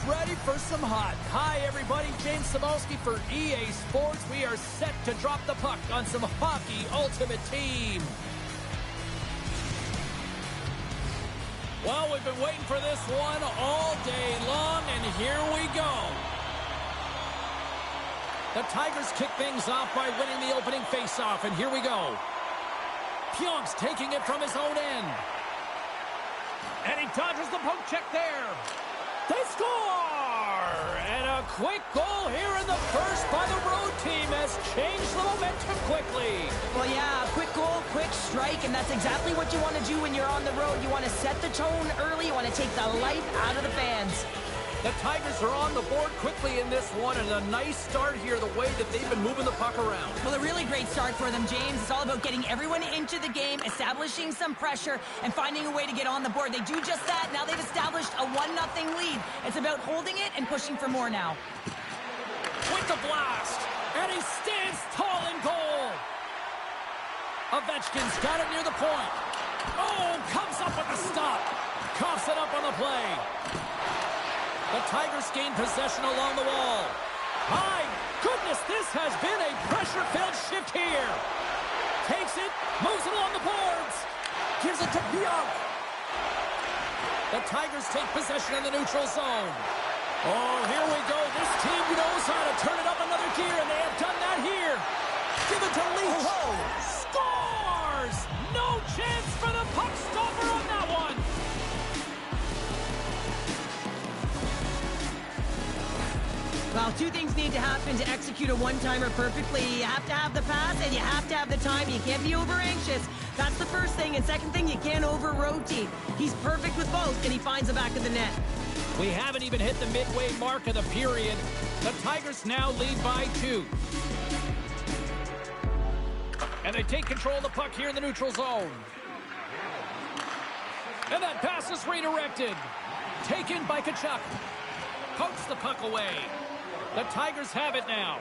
ready for some hot. Hi, everybody. James Samolsky for EA Sports. We are set to drop the puck on some Hockey Ultimate Team. Well, we've been waiting for this one all day long, and here we go. The Tigers kick things off by winning the opening faceoff, and here we go. Pionk's taking it from his own end. And he dodges the poke check there. They score! And a quick goal here in the first by the road team has changed the momentum quickly. Well, yeah, quick goal, quick strike, and that's exactly what you want to do when you're on the road. You want to set the tone early. You want to take the life out of the fans. The Tigers are on the board quickly in this one, and a nice start here, the way that they've been moving the puck around. Well, a really great start for them, James. It's all about getting everyone into the game, establishing some pressure, and finding a way to get on the board. They do just that. Now they've established a 1-0 lead. It's about holding it and pushing for more now. With the blast, and he stands tall in goal. Ovechkin's got it near the point. Oh, comes up with the stop. Coughs it up on the play. The Tigers gain possession along the wall. My goodness, this has been a pressure-filled shift here. Takes it, moves it along the boards. Gives it to Pionk. The Tigers take possession in the neutral zone. Oh, here we go. This team knows how to turn it up another gear, and they have done that here. Give it to Leach. Scores! No chance for the puck stopper on that one. Well, two things need to happen to execute a one-timer perfectly. You have to have the pass, and you have to have the time. You can't be over-anxious. That's the first thing. And second thing, you can't over-rotate. He's perfect with both, and he finds the back of the net. We haven't even hit the midway mark of the period. The Tigers now lead by 2. And they take control of the puck here in the neutral zone. And that pass is redirected. Taken by Tkachuk. Pokes the puck away. The Tigers have it now.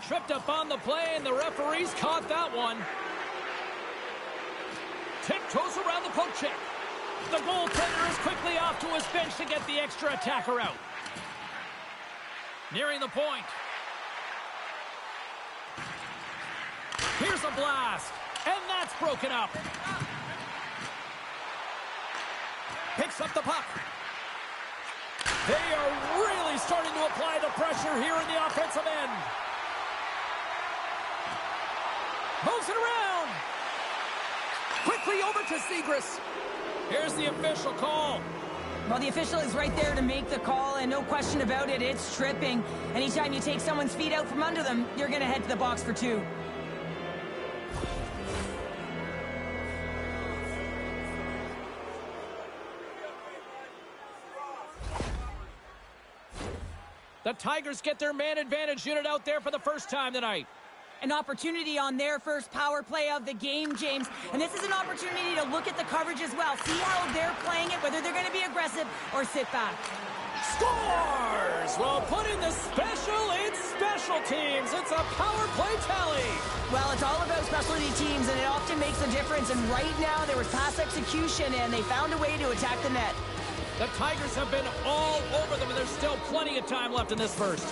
Tripped up on the play, and the referees caught that one. Tiptoes around the poke check. The goaltender is quickly off to his bench to get the extra attacker out. Nearing the point. Here's a blast, and that's broken up. Picks up the puck. They are really starting to apply the pressure here in the offensive end. Moves it around. Quickly over to Zegras. Here's the official call. Well, the official is right there to make the call, and no question about it, it's tripping. Anytime you take someone's feet out from under them, you're going to head to the box for 2. The Tigers get their man advantage unit out there for the first time tonight. An opportunity on their first power play of the game, James. And this is an opportunity to look at the coverage as well. See how they're playing it, whether they're going to be aggressive or sit back. Scores! Well, put in the special in special teams. It's a power play tally. Well, it's all about specialty teams, and it often makes a difference. And right now, there was pass execution, and they found a way to attack the net. The Tigers have been all over them, and there's still plenty of time left in this first.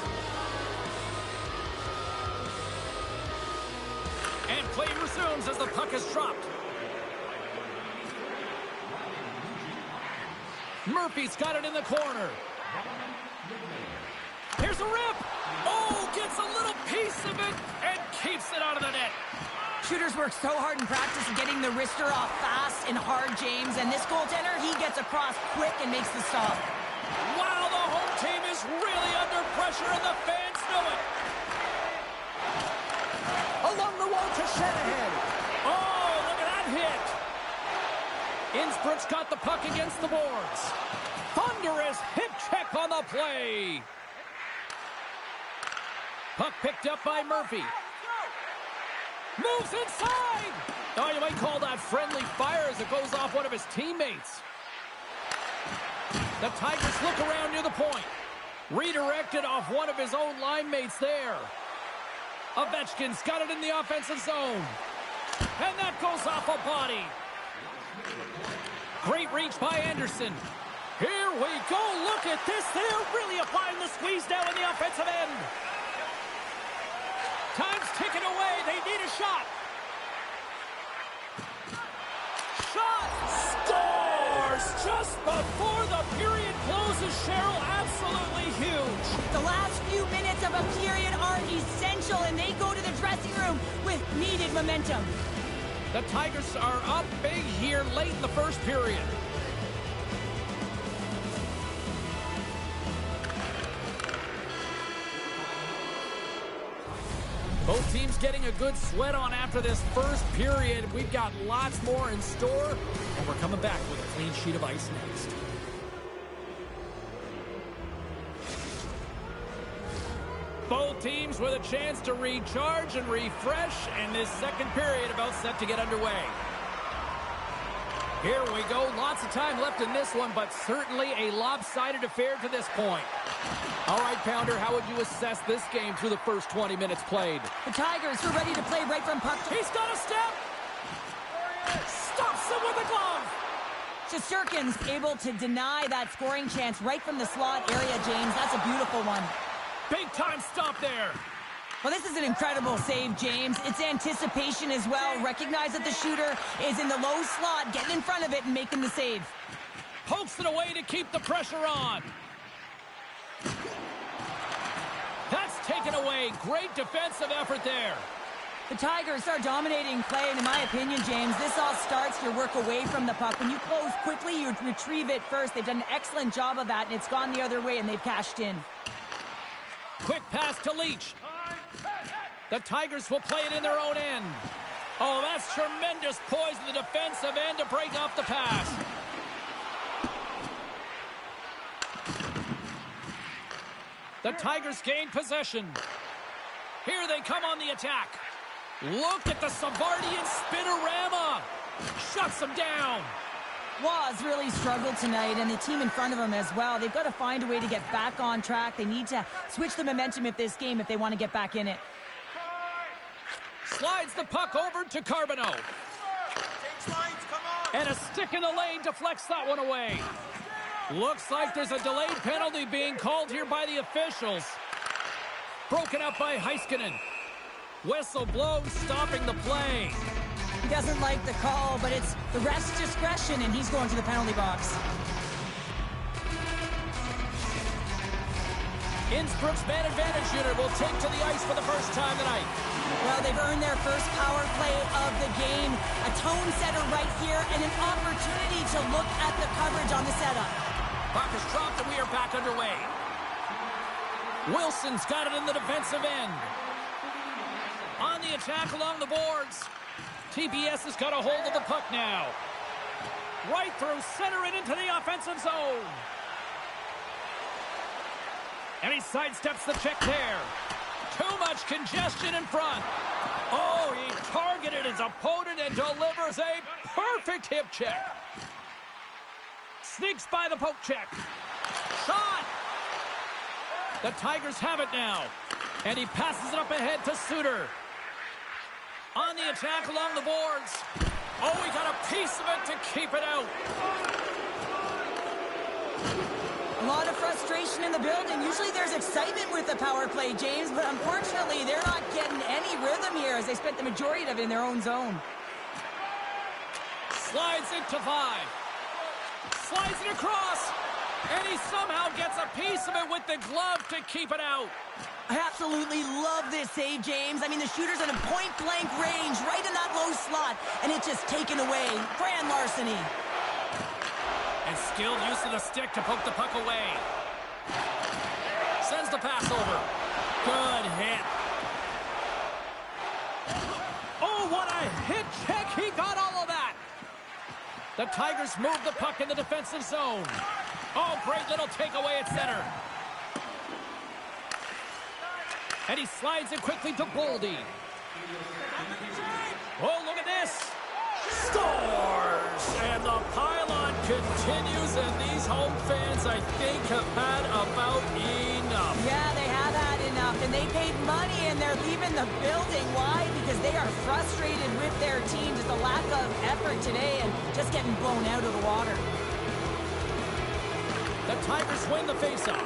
And play resumes as the puck is dropped. Murphy's got it in the corner. Here's a rip. Oh, gets a little piece of it and keeps it out of the net. Shooters work so hard in practice of getting the wrister off fast and hard, James. And this goaltender, he gets across quick and makes the stop. Wow, the home team is really under pressure, and the fans know it. Along the wall to Shanahan. Oh, look at that hit. Innsbruck's got the puck against the boards. Thunderous hip check on the play. Puck picked up by Murphy. Moves inside! Oh, you might call that friendly fire as it goes off one of his teammates. The Tigers look around near the point. Redirected off one of his own line mates there. Ovechkin's got it in the offensive zone. And that goes off a body. Great reach by Anderson. Here we go. Look at this. They're really applying the squeeze now in the offensive end. Time's ticking away. They need a shot. Shot. Scores just before the period closes, Cheryl. Absolutely huge. The last few minutes of a period are essential, and they go to the dressing room with needed momentum. The Tigers are up big here late in the first period. Both teams getting a good sweat on after this first period. We've got lots more in store, and we're coming back with a clean sheet of ice next. Both teams with a chance to recharge and refresh, and this second period about set to get underway. Here we go. Lots of time left in this one, but certainly a lopsided affair to this point. All right, Pounder, how would you assess this game through the first 20 minutes played? The Tigers were ready to play right from puck. He's got a step. Stops him with a glove. Shesterkin's able to deny that scoring chance right from the slot area, James. That's a beautiful one. Big time stop there. Well, this is an incredible save, James. It's anticipation as well. Recognize that the shooter is in the low slot, getting in front of it and making the save. Pokes it away to keep the pressure on. That's taken away. Great defensive effort there. The Tigers are dominating play, and in my opinion, James, this all starts your work away from the puck. When you close quickly, you retrieve it first. They've done an excellent job of that, and it's gone the other way, and they've cashed in. Quick pass to Leach. The Tigers will play it in their own end. Oh, that's tremendous poise in the defensive end to break off the pass. The Tigers gain possession. Here they come on the attack. Look at the Savardian spinorama. Shuts them down. Waz really struggled tonight, and the team in front of him as well. They've got to find a way to get back on track. They need to switch the momentum of this game if they want to get back in it. Slides the puck over to Carbonneau. And a stick in the lane deflects that one away. Looks like there's a delayed penalty being called here by the officials. Broken up by Heiskanen. Whistle blows, stopping the play. He doesn't like the call, but it's the ref's discretion, and he's going to the penalty box. Innsbruck's man advantage unit will take to the ice for the first time tonight. Well, they've earned their first power play of the game. A tone setter right here, and an opportunity to look at the coverage on the setup. Puck is dropped, and we are back underway. Wilson's got it in the defensive end. On the attack along the boards. TBS has got a hold of the puck now. Right through center and into the offensive zone. And he sidesteps the check there. Too much congestion in front. Oh, he targeted his opponent and delivers a perfect hip check. Sneaks by the poke check. Shot! The Tigers have it now. And he passes it up ahead to Suter. On the attack along the boards. Oh, he got a piece of it to keep it out. A lot of frustration in the building. Usually there's excitement with the power play, James, but unfortunately they're not getting any rhythm here as they spent the majority of it in their own zone. Slides it to 5. Slides it across. And he somehow gets a piece of it with the glove to keep it out. I absolutely love this save, James. I mean, the shooter's in a point-blank range right in that low slot, and it's just taken away. Grand larceny. And skilled use of the stick to poke the puck away. Sends the pass over. Good hit. Oh, what a hit check. He got all of that. The Tigers move the puck in the defensive zone. Oh, great little takeaway at center. And he slides it quickly to Boldy. Oh, look at this. Scores! And the pylon continues, and these home fans, I think, have had about enough. Yeah, they have had enough, and they paid money, and they're leaving the building. Why? Because they are frustrated with their team. Just a lack of effort today and just getting blown out of the water. The Tigers win the faceoff.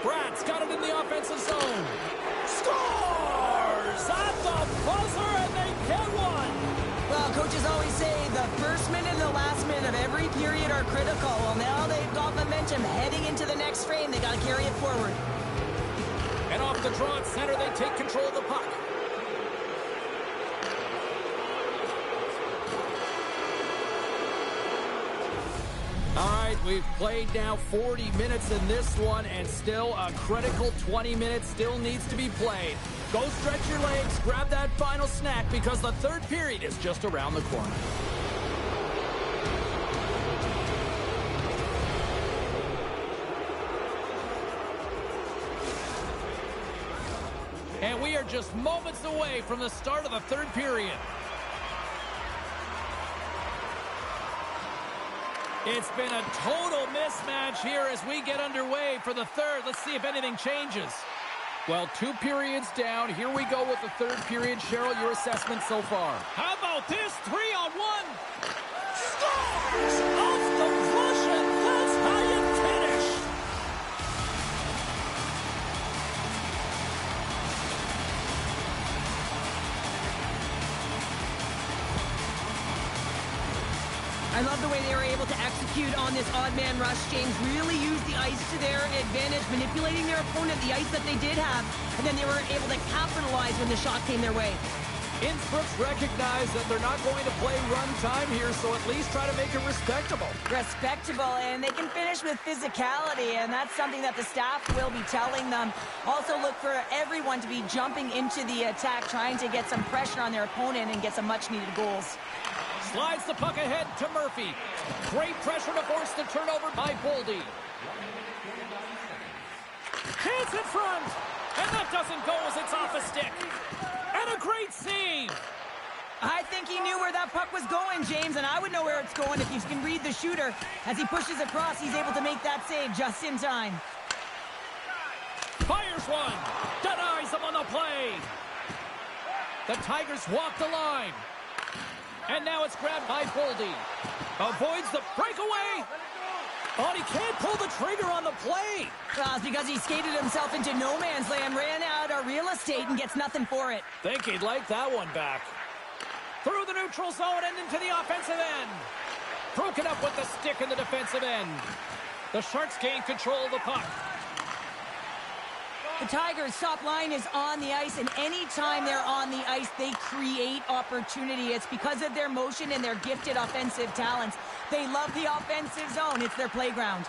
Brad's got it in the offensive zone. Scores at the buzzer, and they get one. Well, coaches always say the first minute and the last minute of every period are critical. Well, now they've got momentum heading into the next frame. They got to carry it forward. And off the draw at center, they take control of the puck. All right, we've played now 40 minutes in this one, and still a critical 20 minutes still needs to be played. Go stretch your legs, grab that final snack, because the third period is just around the corner. And we are just moments away from the start of the third period. It's been a total mismatch here as we get underway for the third. Let's see if anything changes. Well, 2 periods down. Here we go with the third period. Cheryl, your assessment so far. How about this 3-on-1? Scores off the flush, and that's how you finish. I love the way they were able to execute on this odd man rush. James really used the ice to their advantage, manipulating their opponent, the ice that they did have, and then they were able to capitalize when the shot came their way. Innsbruck's recognize that they're not going to play run time here, so at least try to make it respectable. Respectable, and they can finish with physicality, and that's something that the staff will be telling them. Also look for everyone to be jumping into the attack, trying to get some pressure on their opponent and get some much-needed goals. Slides the puck ahead to Murphy. Great pressure to force the turnover by Boldy. Chance in front, and that doesn't go as it's off a stick. And a great save. I think he knew where that puck was going, James, and I would know where it's going if you can read the shooter. As he pushes across, he's able to make that save just in time. Fires one. Denies him on the play. The Tigers walk the line. And now it's grabbed by Boldy. Avoids the breakaway. Oh, he can't pull the trigger on the play. Well, it's because he skated himself into no man's land, ran out of real estate, and gets nothing for it. Think he'd like that one back. Through the neutral zone and into the offensive end. Broken up with the stick in the defensive end. The Sharks gain control of the puck. The Tigers' top line is on the ice, and anytime they're on the ice, they create opportunity. It's because of their motion and their gifted offensive talents. They love the offensive zone. It's their playground.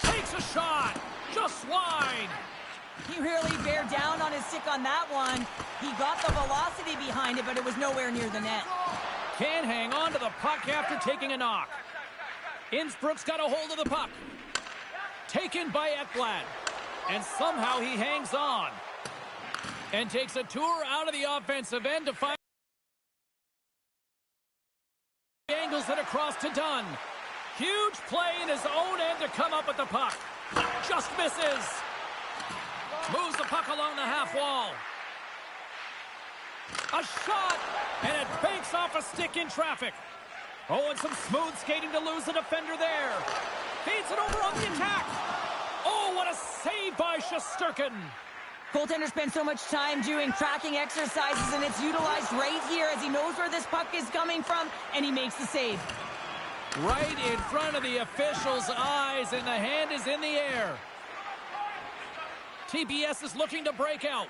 Takes a shot. Just wide. He really bared down on his stick on that one. He got the velocity behind it, but it was nowhere near the net. Can't hang on to the puck after taking a knock. Innsbruck's got a hold of the puck. Taken by Ekblad. And somehow he hangs on. And takes a tour out of the offensive end to find... Angles it across to Dunn. Huge play in his own end to come up with the puck. Just misses. Moves the puck along the half wall. A shot, and it banks off a stick in traffic. Oh, and some smooth skating to lose the defender there. Feeds it over on the attack. Oh, what a save by Shesterkin. Goaltender spends so much time doing tracking exercises, and it's utilized right here as he knows where this puck is coming from, and he makes the save. Right in front of the official's eyes, and the hand is in the air. TBS is looking to break out.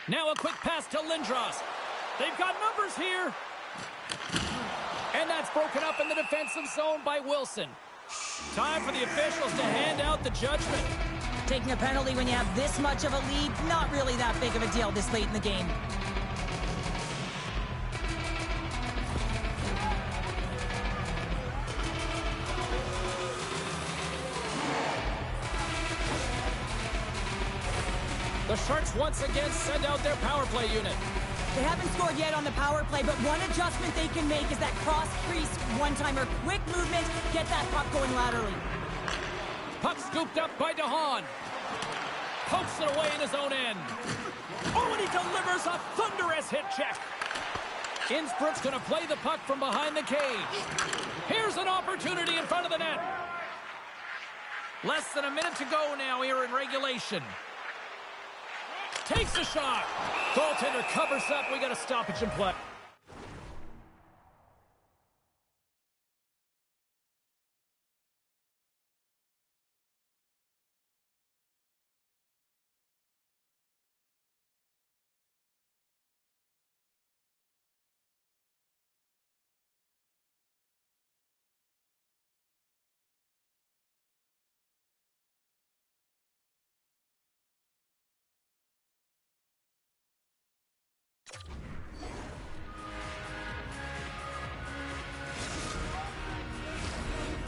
Now a quick pass to Lindros. They've got numbers here. And that's broken up in the defensive zone by Wilson. Time for the officials to hand out the judgment. Taking a penalty when you have this much of a lead, not really that big of a deal this late in the game. The Sharks once again send out their power play unit. They haven't scored yet on the power play, but one adjustment they can make is that cross-crease one-timer. Quick movement, get that puck going laterally. Puck scooped up by DeHaan. Pokes it away in his own end. Oh, and he delivers a thunderous hit check. Innsbruck's going to play the puck from behind the cage. Here's an opportunity in front of the net. Less than a minute to go now here in regulation. Takes a shot. Goaltender covers up. We got a stoppage in play.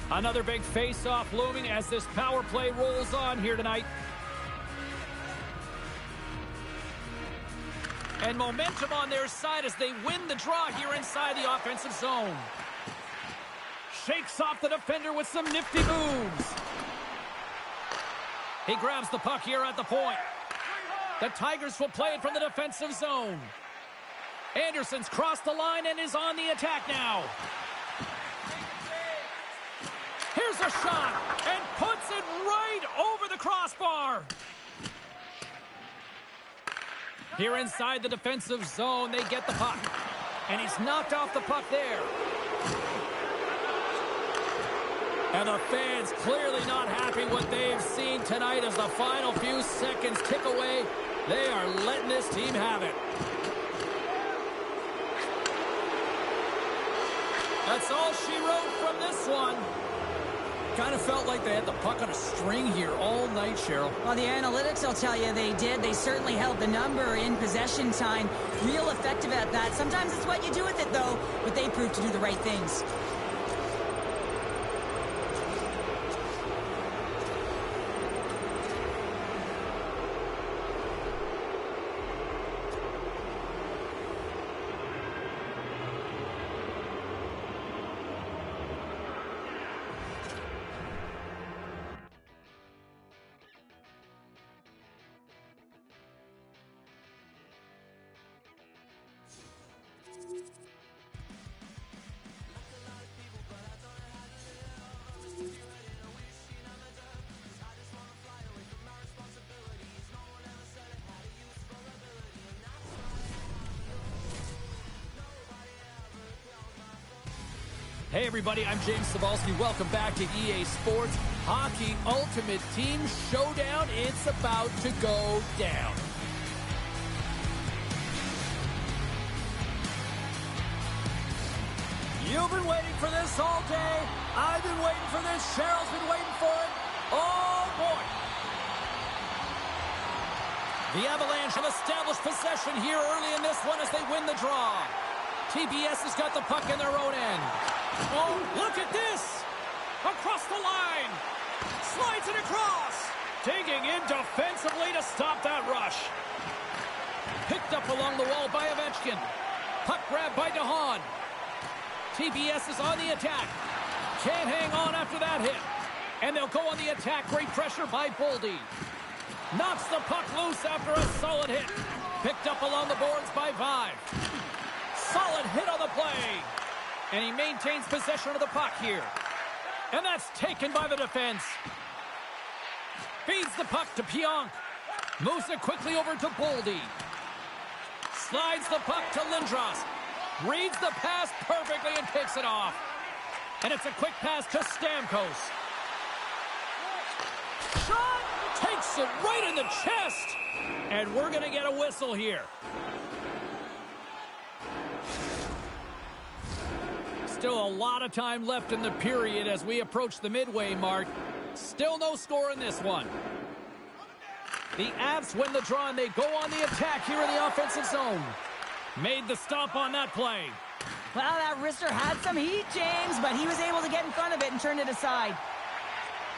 Another big face-off looming as this power play rolls on here tonight. And momentum on their side as they win the draw here inside the offensive zone. Shakes off the defender with some nifty moves. He grabs the puck here at the point. The Tigers will play it from the defensive zone. Anderson's crossed the line and is on the attack now. Here's a shot, and puts it right over the crossbar. Here inside the defensive zone, they get the puck. And he's knocked off the puck there. And the fans clearly not happy what they've seen tonight as the final few seconds tick away. They are letting this team have it. That's all she wrote from this one. Kind of felt like they had the puck on a string here all night, Cheryl. Well, the analytics will tell you they did. They certainly held the number in possession time. Real effective at that. Sometimes it's what you do with it, though, but they proved to do the right things. Hey everybody, I'm James Cebulski. Welcome back to EA Sports Hockey Ultimate Team Showdown. It's about to go down. You've been waiting for this all day. I've been waiting for this. Cheryl's been waiting for it. Oh boy. The Avalanche have established possession here early in this one as they win the draw. TBS has got the puck in their own end. Oh, look at this! Across the line! Slides it across! Digging in defensively to stop that rush. Picked up along the wall by Ovechkin. Puck grab by DeHaan. TBS is on the attack. Can't hang on after that hit. And they'll go on the attack. Great pressure by Boldy. Knocks the puck loose after a solid hit. Picked up along the boards by Vive. Solid hit on the play. And he maintains possession of the puck here. And that's taken by the defense. Feeds the puck to Pionk. Moves it quickly over to Boldy. Slides the puck to Lindros. Reads the pass perfectly and takes it off. And it's a quick pass to Stamkos. Shot! Takes it right in the chest. And we're going to get a whistle here. Still a lot of time left in the period as we approach the midway mark. Still no score in this one. The Avs win the draw and they go on the attack here in the offensive zone. Made the stop on that play. Well, that wrister had some heat, James, but he was able to get in front of it and turn it aside.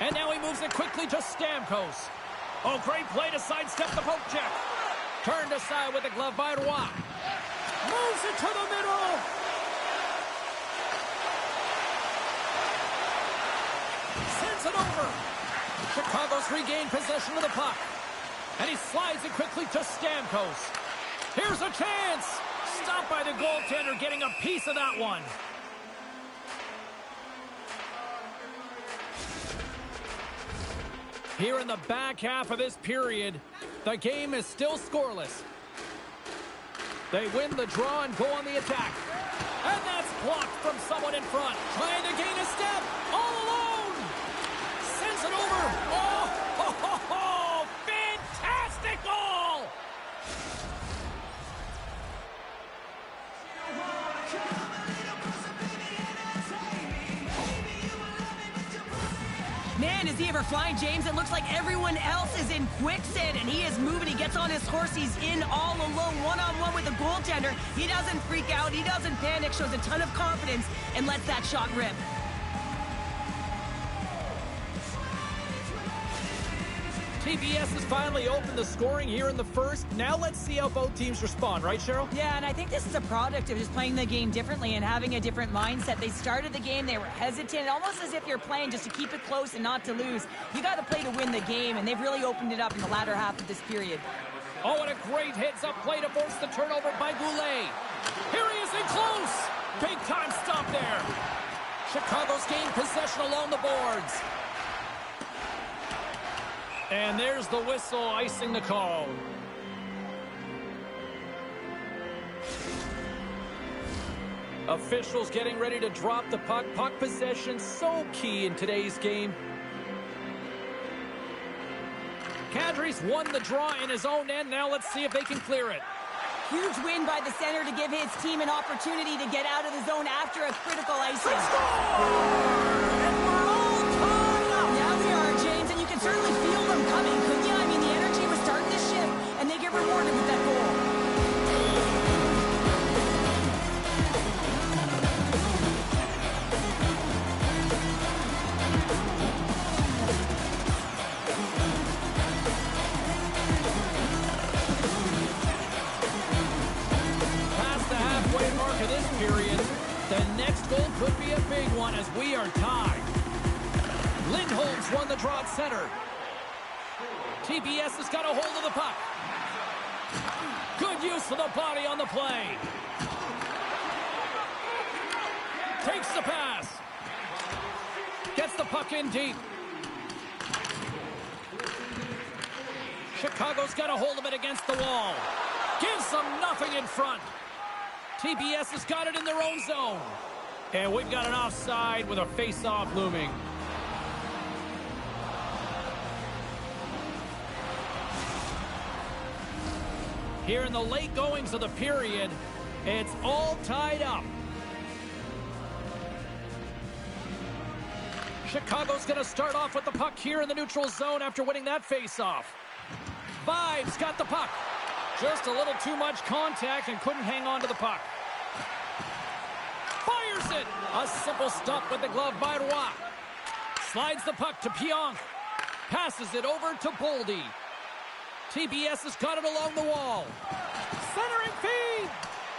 And now he moves it quickly to Stamkos. Oh, great play to sidestep the poke check. Turned aside with the glove by Roy. Moves it to the middle. Sends it over. Chicago's regained possession of the puck. And he slides it quickly to Stamkos. Here's a chance. Stopped by the goaltender, getting a piece of that one. Here in the back half of this period, the game is still scoreless. They win the draw and go on the attack. And that's blocked from someone in front. Trying to gain a step. All alone. Sends it over. Oh, ho, ho, ho. Fantastic goal. Man, is he ever flying, James? It looks like everyone else is in quicksand, and he is moving. He gets on his horse. He's in all alone, one-on-one with the goaltender. He doesn't freak out. He doesn't panic. Shows a ton of confidence and lets that shot rip. TBS has finally opened the scoring here in the first. Now let's see how both teams respond, right, Cheryl? Yeah, and I think this is a product of just playing the game differently and having a different mindset. They started the game, they were hesitant, almost as if you're playing just to keep it close and not to lose. You got to play to win the game, and they've really opened it up in the latter half of this period. Oh, and a great heads-up play to force the turnover by Goulet. Here he is in close. Big-time stop there. Chicago's gained possession along the boards. And there's the whistle icing the call. Officials getting ready to drop the puck. Puck possession so key in today's game. Kadri's won the draw in his own end. Now let's see if they can clear it. Huge win by the center to give his team an opportunity to get out of the zone after a critical icing. And we're all tied up. Yeah, we are, James, and you can certainly feel them coming, couldn't you? I mean, the energy was starting to shift, and they get rewarded with that goal. Past the halfway mark of this period, the next goal could be a big one as we are tied. Lindholm's won the draw at center. TBS has got a hold of the puck. Good use of the body on the play. Takes the pass. Gets the puck in deep. Chicago's got a hold of it against the wall. Gives them nothing in front. TBS has got it in their own zone. And we've got an offside with a face-off looming. Here in the late goings of the period, it's all tied up. Chicago's going to start off with the puck here in the neutral zone after winning that face-off. Vibes got the puck. Just a little too much contact and couldn't hang on to the puck. Fires it. A simple stop with the glove by Roy. Slides the puck to Pionk. Passes it over to Boldy. TBS has got it along the wall. Centering feed.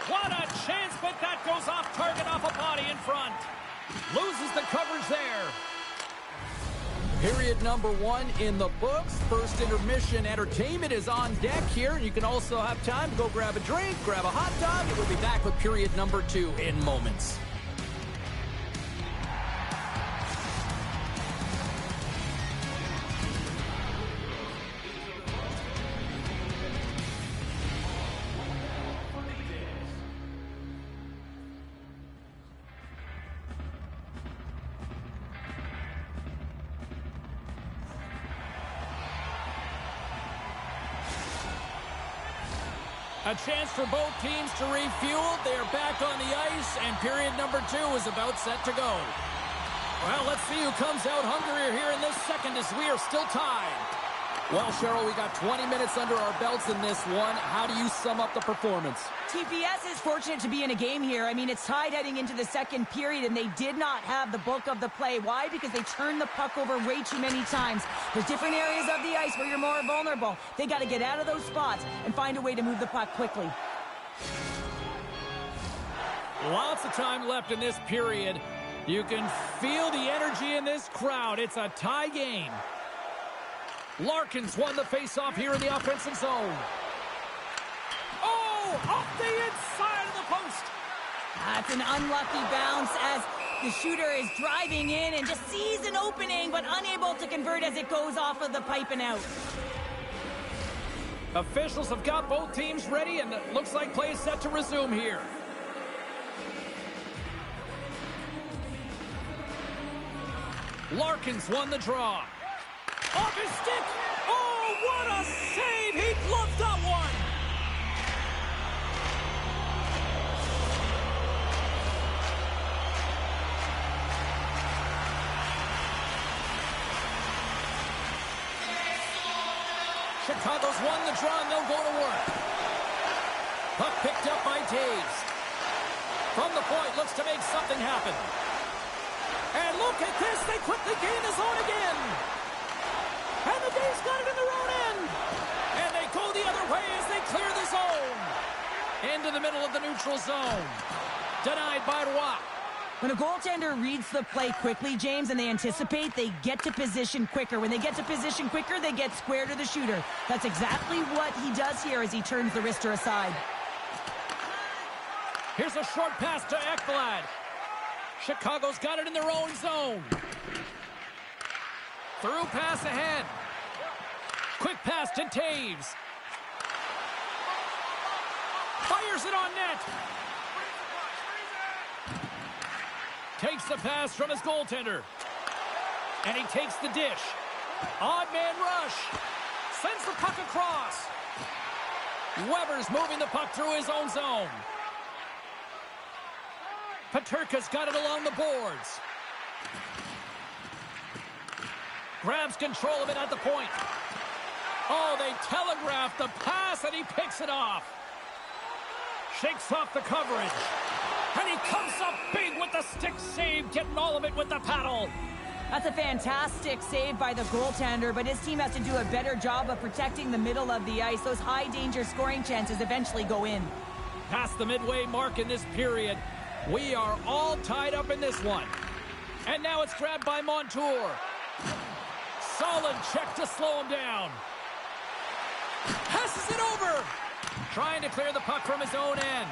What a chance, but that goes off target off a body in front. Loses the coverage there. Period number 1 in the books. First intermission entertainment is on deck here. You can also have time to go grab a drink, grab a hot dog, and we'll be back with period number 2 in moments. A chance for both teams to refuel. They're back on the ice, and period number 2 is about set to go. Well, let's see who comes out hungrier here in this second as we are still tied. Well, Cheryl, we got 20 minutes under our belts in this one. How do you sum up the performance? TPS is fortunate to be in a game here. I mean, it's tied heading into the second period, and they did not have the bulk of the play. Why? Because they turned the puck over way too many times. There's different areas of the ice where you're more vulnerable. They got to get out of those spots and find a way to move the puck quickly. Lots of time left in this period. You can feel the energy in this crowd. It's a tie game. Larkin's won the faceoff here in the offensive zone. Oh, Oh, off the inside of the post. That's an unlucky bounce as the shooter is driving in and just sees an opening, but unable to convert as it goes off of the pipe and out. Officials have got both teams ready, and it looks like play is set to resume here. Larkins won the draw. Off his stick. Oh, what a save. He loved that one. Chicago's won the draw, and they'll go to work. Puck picked up by Taves. From the point, looks to make something happen. And look at this, they quickly gain the zone again. And the Daves got it in their own end. And they go the other way as they clear the zone. Into the middle of the neutral zone. Denied by Roy. When a goaltender reads the play quickly, James, and they anticipate, they get to position quicker. When they get to position quicker, they get square to the shooter. That's exactly what he does here as he turns the wrister aside. Here's a short pass to Ekblad. Chicago's got it in their own zone. Through pass ahead. Quick pass to Taves. Fires it on net. Takes the pass from his goaltender. And he takes the dish. Odd man rush. Sends the puck across. Weber's moving the puck through his own zone. Peterka's got it along the boards. Grabs control of it at the point. Oh, they telegraph the pass, and he picks it off. Shakes off the coverage. And he comes up big with the stick save, getting all of it with the paddle. That's a fantastic save by the goaltender, but his team has to do a better job of protecting the middle of the ice. Those high-danger scoring chances eventually go in. Past the midway mark in this period, we are all tied up in this one. And now it's grabbed by Montour. Solid check to slow him down. Passes it over. Trying to clear the puck from his own end.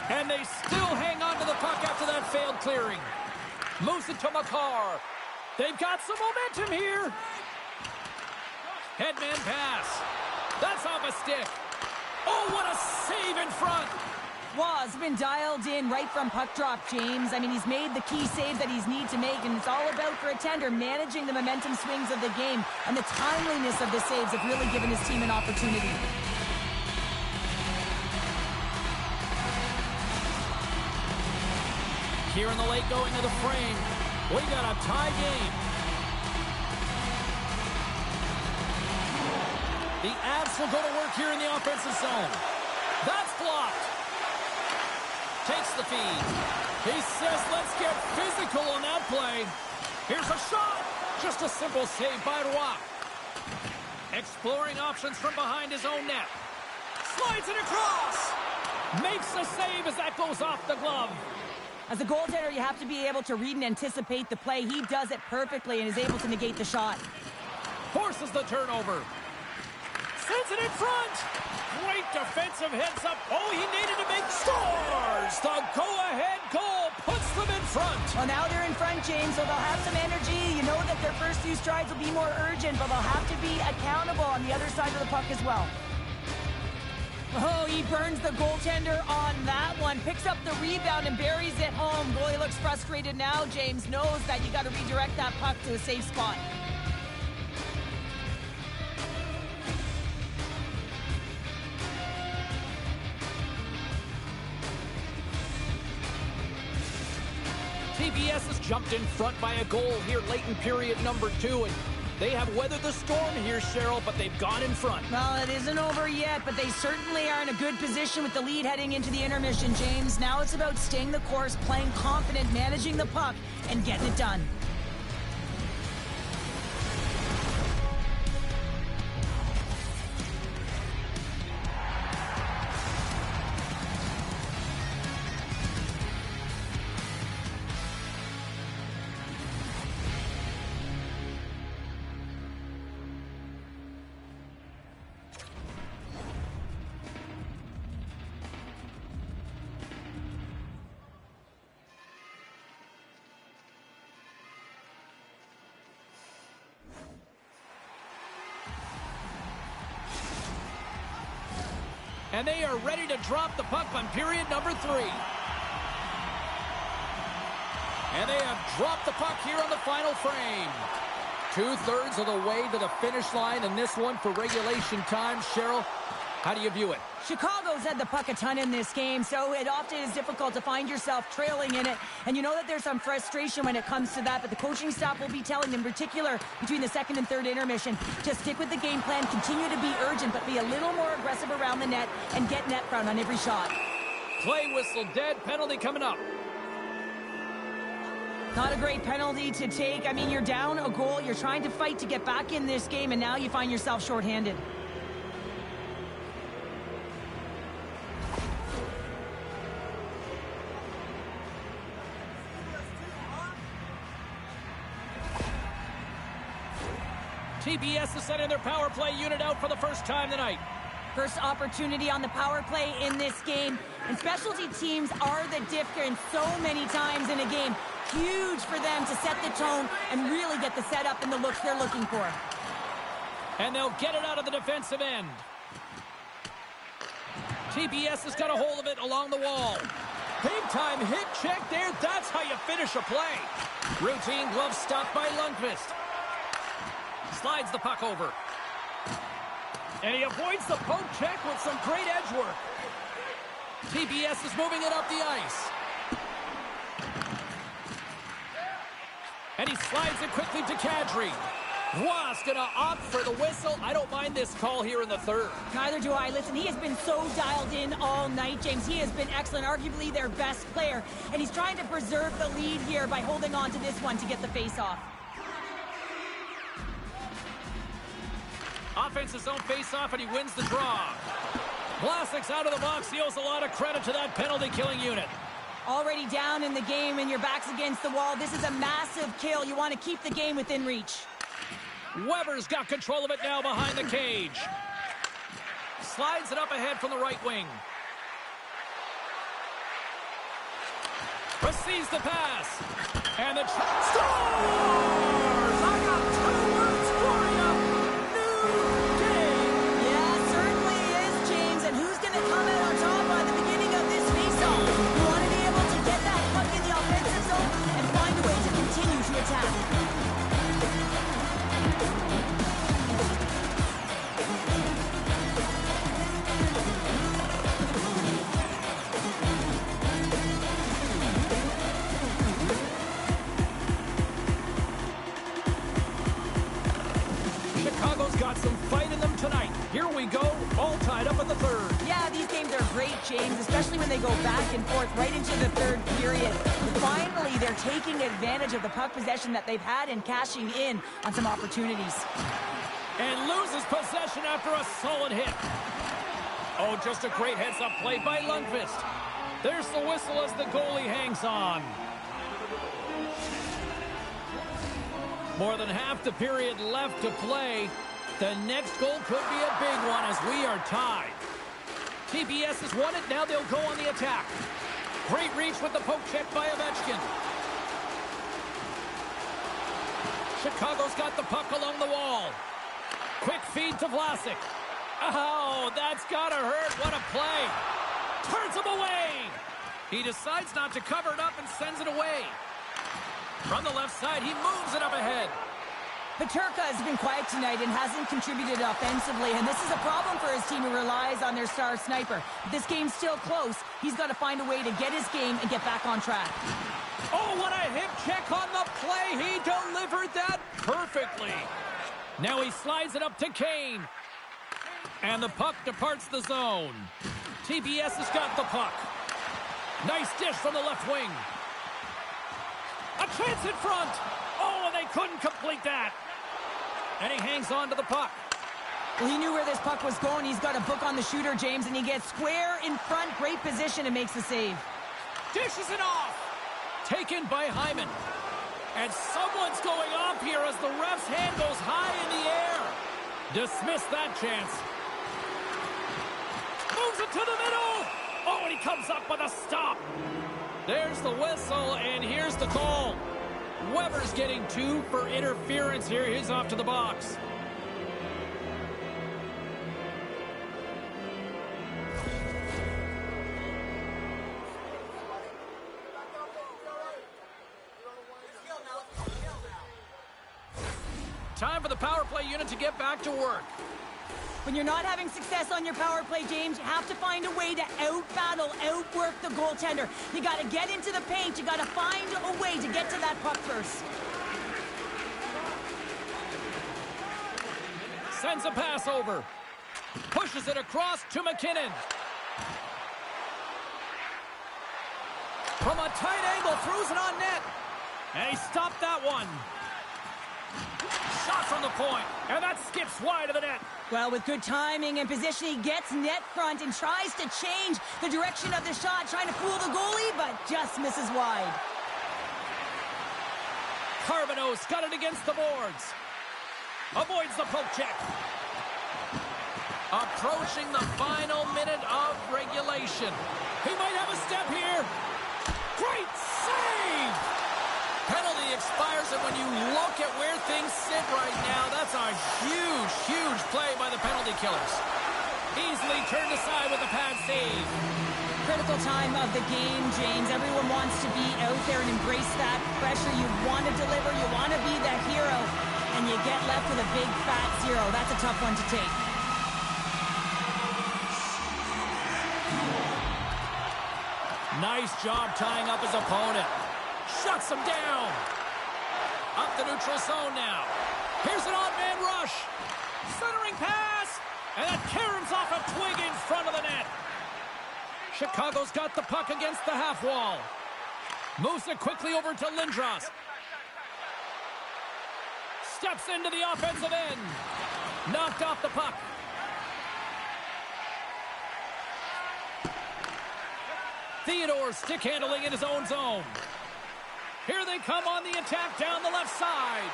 And they still hang on to the puck after that failed clearing. Moves it to Makar. They've got some momentum here. Headman pass. That's off a stick. Oh, what a save in front. Waugh's been dialed in right from puck drop, James. I mean, he's made the key saves that he's need to make, and it's all about, for a tender, managing the momentum swings of the game, and the timeliness of the saves have really given his team an opportunity. Here in the late going to the frame, we got a tie game. The Avs will go to work here in the offensive zone. That's blocked. Takes the feed. He says, let's get physical on that play. Here's a shot. Just a simple save by Roy. Exploring options from behind his own net. Slides it across. Makes the save as that goes off the glove. As a goaltender, you have to be able to read and anticipate the play. He does it perfectly and is able to negate the shot. Forces the turnover. Sends it in front. Great defensive heads-up. Oh, he needed to make scores. The go-ahead goal puts them in front. Well, now they're in front, James, so they'll have some energy. You know that their first few strides will be more urgent, but they'll have to be accountable on the other side of the puck as well. Oh, he burns the goaltender on that one. Picks up the rebound and buries it home. Goalie looks frustrated now. James knows that you got to redirect that puck to a safe spot. TBS has jumped in front by a goal here late in period number 2, and they have weathered the storm here, Cheryl, but they've gone in front. Well, it isn't over yet, but they certainly are in a good position with the lead heading into the intermission, James. Now it's about staying the course, playing confident, managing the puck, and getting it done. And they are ready to drop the puck on period number 3. And they have dropped the puck here on the final frame. 2/3 of the way to the finish line in this one for regulation time. Cheryl, how do you view it? Chicago's had the puck a ton in this game, so it often is difficult to find yourself trailing in it. And you know that there's some frustration when it comes to that, but the coaching staff will be telling them, in particular between the second and third intermission, to stick with the game plan, continue to be urgent, but be a little more aggressive around the net and get net front on every shot. Play whistle dead, penalty coming up. Not a great penalty to take. I mean, you're down a goal. You're trying to fight to get back in this game, and now you find yourself shorthanded. TBS is sending their power play unit out for the first time tonight. First opportunity on the power play in this game. And specialty teams are the difference so many times in a game. Huge for them to set the tone and really get the setup and the looks they're looking for. And they'll get it out of the defensive end. TBS has got a hold of it along the wall. Big time hit check there. That's how you finish a play. Routine glove stop by Lundqvist. Slides the puck over. And he avoids the poke check with some great edge work. TBS is moving it up the ice. And he slides it quickly to Kadri. Ross gonna opt for the whistle. I don't mind this call here in the third. Neither do I. Listen, he has been so dialed in all night, James. He has been excellent, arguably their best player. And he's trying to preserve the lead here by holding on to this one to get the face-off. Offense his own face-off, and he wins the draw. Vlasic's out of the box. He owes a lot of credit to that penalty-killing unit. Already down in the game, and your back's against the wall. This is a massive kill. You want to keep the game within reach. Weber's got control of it now behind the cage. Slides it up ahead from the right wing. Receives the pass. And the scores! I got 2 words for you. New day. Yeah, certainly is, James. And who's going to come out on top by the beginning of this faceoff? You want to be able to get that puck in the offensive zone and find a way to continue to attack. Chicago's got some fight in them tonight. Here we go, all tied up in the third. Yeah, these games are great, James, especially when they go back and forth right into the third period. Finally, they're taking advantage of the puck possession that they've had and cashing in on some opportunities. And loses possession after a solid hit. Oh, just a great heads-up play by Lundqvist. There's the whistle as the goalie hangs on. More than half the period left to play. The next goal could be a big one as we are tied. TBS has won it. Now they'll go on the attack. Great reach with the poke check by Ovechkin. Chicago's got the puck along the wall. Quick feed to Vlasic. Oh, that's gotta hurt. What a play. Turns him away. He decides not to cover it up and sends it away. From the left side, he moves it up ahead. Peterka has been quiet tonight and hasn't contributed offensively, and this is a problem for his team who relies on their star sniper. But this game's still close. He's got to find a way to get his game and get back on track. Oh, what a hip check on the play. He delivered that perfectly. Now he slides it up to Kane. And the puck departs the zone. TBS has got the puck. Nice dish from the left wing. A chance in front. Oh, and they couldn't complete that. And he hangs on to the puck. Well, he knew where this puck was going. He's got a book on the shooter, James, and he gets square in front. Great position and makes the save. Dishes it off. Taken by Hyman. And someone's going off here as the ref's hand goes high in the air. Dismiss that chance. Moves it to the middle. Oh, and he comes up with a stop. There's the whistle, and here's the call. Weber's getting 2 for interference here. He's off to the box. Time for the power play unit to get back to work. When you're not having success on your power play, James, you have to find a way to out-battle, outwork the goaltender. You got to get into the paint. You got to find a way to get to that puck first. Sends a pass over. Pushes it across to McKinnon. From a tight angle, throws it on net. And he stopped that one. Shot from the point, and that skips wide of the net. Well, with good timing and position, he gets net front and tries to change the direction of the shot, trying to fool the goalie, but just misses wide. Carbonos got it against the boards. Avoids the poke check. Approaching the final minute of regulation. He might have a step here. Great save! Penalty expires, and when you look at where things sit right now, that's a huge, huge play by the penalty killers. Easily turned aside with a pad save. Critical time of the game, James. Everyone wants to be out there and embrace that pressure. You want to deliver, you want to be the hero, and you get left with a big fat 0. That's a tough one to take. Nice job tying up his opponent. Shuts him down. Up the neutral zone now. Here's an odd-man rush. Centering pass. And that caroms off a twig in front of the net. Chicago's got the puck against the half wall. Moves it quickly over to Lindros. Steps into the offensive end. Knocked off the puck. Theodore stick handling in his own zone. Here they come on the attack down the left side.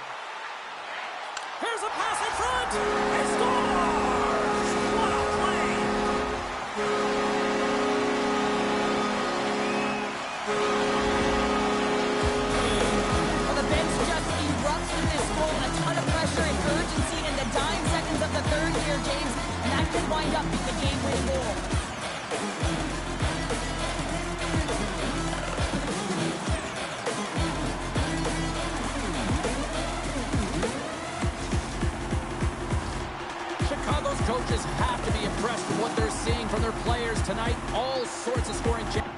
Here's a pass in front. He scores! What a play! Well, the bench just erupts with this goal. A ton of pressure and urgency in the dying seconds of the third here, James. And that can wind up with the game-winning goal. Coaches have to be impressed with what they're seeing from their players tonight. All sorts of scoring chances.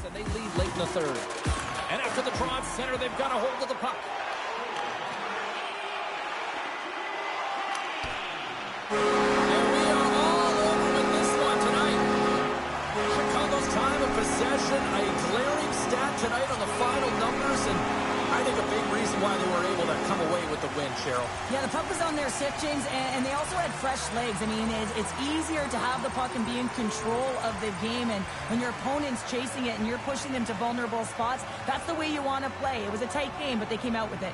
And they lead late in the third. And after the draw at center, they've got a hold of the puck. And we are all over with this one tonight. Chicago's time of possession, a glaring stat tonight on the final numbers, and I think a big reason why they were able to come away with the win, Cheryl. Yeah, the puck was on their stick, James, and they also had fresh legs. I mean, it's easier to have the puck and be in control of the game, and when your opponent's chasing it and you're pushing them to vulnerable spots, that's the way you want to play. It was a tight game, but they came out with it.